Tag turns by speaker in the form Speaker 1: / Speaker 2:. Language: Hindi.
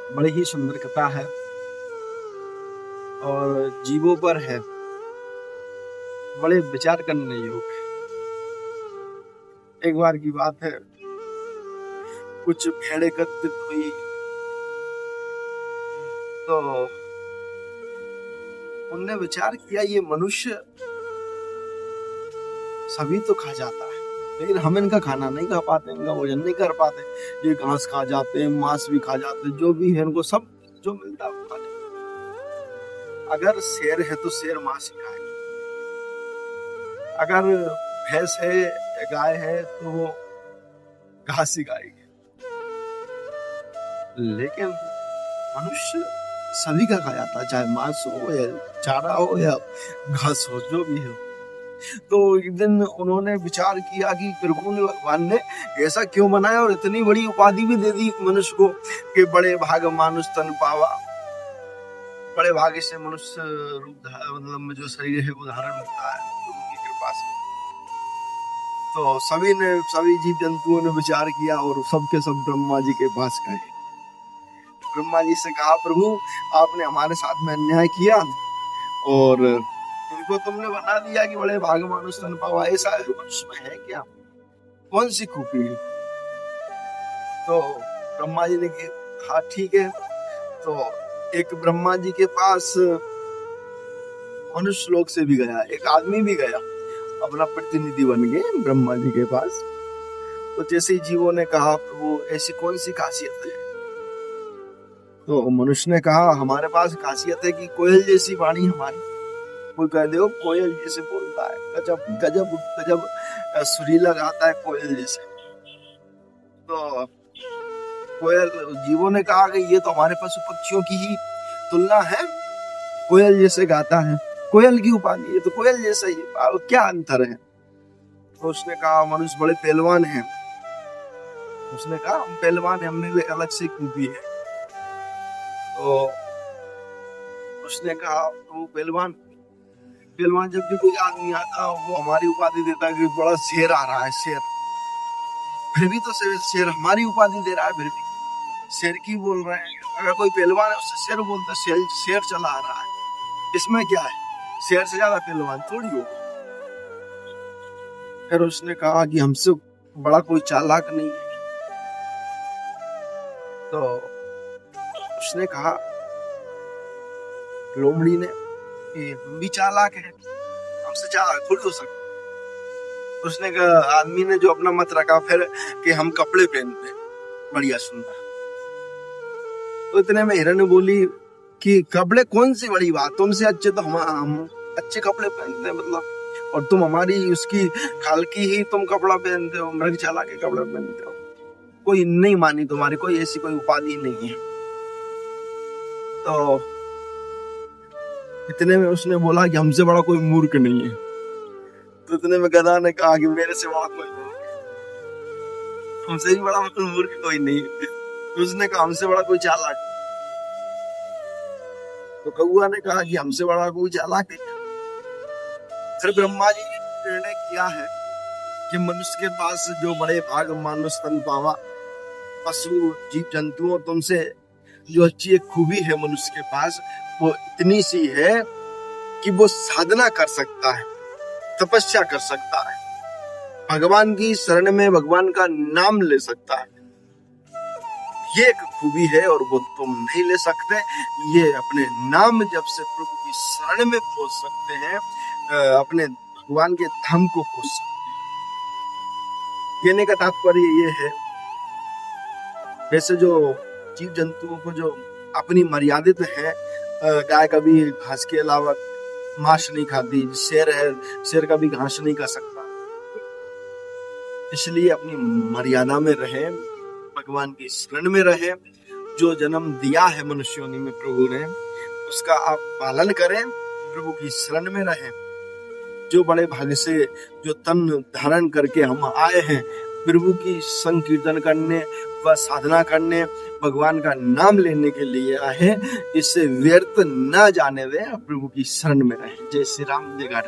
Speaker 1: बड़ी ही सुंदर कथा है और जीवों पर है बड़े विचार करने योग्य। एक बार की बात है, कुछ भेड़ एकत्रित हुई तो उनने विचार किया ये मनुष्य सभी तो खा जाता है, लेकिन हम इनका खाना नहीं खा पाते, इनका भोजन नहीं कर पाते। ये घास खा जाते हैं, मांस भी खा जाते हैं, जो भी है इनको सब जो मिलता है वो खा जाते। अगर शेर है तो शेर मांस ही खाएगा, अगर भैंस है या गाय है तो वो घास ही खाएगी। लेकिन मनुष्य सभी का खा जाता है, चाहे मांस हो या चारा हो या घास हो, जो भी हो। तो एक दिन उन्होंने विचार किया कि त्रिगुण भगवान ने ऐसा क्यों बनाया और इतनी बड़ी उपाधि भी दे दी मनुष्य को कि बड़े भाग मानुष तन पावा। बड़े भाग्य से मनुष्य रूप मतलब जो शरीर है वो धारण होता है उनकी कृपा से। तो सभी जीव जंतुओं ने विचार किया और सबके सब ब्रह्मा जी के पास गए। ब्रह्मा जी से कहा, प्रभु आपने हमारे साथ में अन्याय किया और इनको तुमने बना दिया कि बड़े भाग मानुष तन पावा। ऐसा मनुष्य में है क्या, कौन सी खूबी है? तो ब्रह्मा जी ने कहा ठीक है। तो एक ब्रह्मा जी के पास मनुष्य लोक से भी गया, एक आदमी भी गया, अपना प्रतिनिधि बन गए ब्रह्मा जी के पास। तो जैसे ही जीवों ने कहा, प्रभु ऐसी कौन सी खासियत है? तो मनुष्य ने कहा, हमारे पास खासियत है कि कोयल जैसी वाणी हमारी। कोई कह दे कोयल जैसे बोलता है, गजब गजब गजब सुरीला गाता है कोयल जैसे। तो कोयल जीवों ने कहा कि ये तो हमारे पशु पक्षियों की ही तुलना है, कोयल जैसे गाता है, कोयल की उपाधि है तो कोयल जैसा ही, क्या अंतर है? तो उसने कहा, मनुष्य बड़े पहलवान हैं। उसने कहा, हम पहलवान हैं, हमने अलग से खूबी है। तो उसने कहा, वो पहलवान जब भी कोई आदमी आता वो हमारी उपाधि देता है कि बड़ा शेर आ रहा है, शेर। फिर भी तो शेर हमारी उपाधि दे रहा है, फिर भी शेर की बोल रहे हैं। अगर कोई पहलवान है उससे शेर बोलता, शेर चला आ रहा है, इसमें क्या है? शेर से ज्यादा पहलवान थोड़ी हो। फिर उसने कहा कि हमसे बड़ा कोई चालाक नहीं है। तो उसने कहा लोमड़ी ने कि हम भी चालाक हैं, हमसे चालाक थोड़ी हो सकता। उसने कहा, आदमी ने जो अपना मत रखा फिर कि हम कपड़े पहनते बढ़िया सुंदर। तो इतने में हिरण बोली कि कपड़े कौन सी बड़ी बात, तुमसे अच्छे तो हम अच्छे कपड़े पहनते हैं, मतलब, और तुम हमारी उसकी खाल की ही तुम कपड़ा पहनते हो, मृगशाला के कपड़े पहनते हो। कोई नहीं मानी तुम्हारी, कोई ऐसी कोई उपाधि नहीं है। तो इतने में उसने बोला कि हमसे बड़ा कोई मूर्ख नहीं है। तो इतने में गधा ने कहा कि मेरे से बड़ा कोई मूर्ख, हमसे भी बड़ा कोई मूर्ख कोई नहीं है। तो उसने कहा, हमसे बड़ा कोई चालाक। तो कौआ ने कहा कि हमसे बड़ा कोई चालाक है। फिर ब्रह्मा जी ने निर्णय किया है कि मनुष्य के पास जो बड़े भाग मानुष तन पावा, पशु जीव जंतुओं तुमसे जो अच्छी एक खूबी है मनुष्य के पास, वो इतनी सी है कि वो साधना कर सकता है, तपस्या कर सकता है, भगवान की शरण में भगवान का नाम ले सकता है। ये एक खूबी है और वो तुम नहीं ले सकते। ये अपने नाम जब से प्रभु की शरण में पहुंच सकते हैं, अपने भगवान के धाम को पहुंच सकते हैं। कहने का तात्पर्य ये है, वैसे जो जीव जंतुओं को जो अपनी मर्यादित है, गाय कभी घास के अलावा मांस नहीं खाती, शेर है, शेर कभी घास नहीं खा सकता, इसलिए अपनी मर्यादा में रहे, भगवान की शरण में रहे। जो जन्म दिया है मनुष्यों में प्रभु ने, उसका आप पालन करें, प्रभु की शरण में रहें। जो बड़े भाग्य से जो तन धारण करके हम आए हैं प्रभु की संकीर्तन करने व साधना करने, भगवान का नाम लेने के लिए आए, इससे व्यर्थ न जाने दें, प्रभु की शरण में रहें। जय श्री राम, जय गाढ़।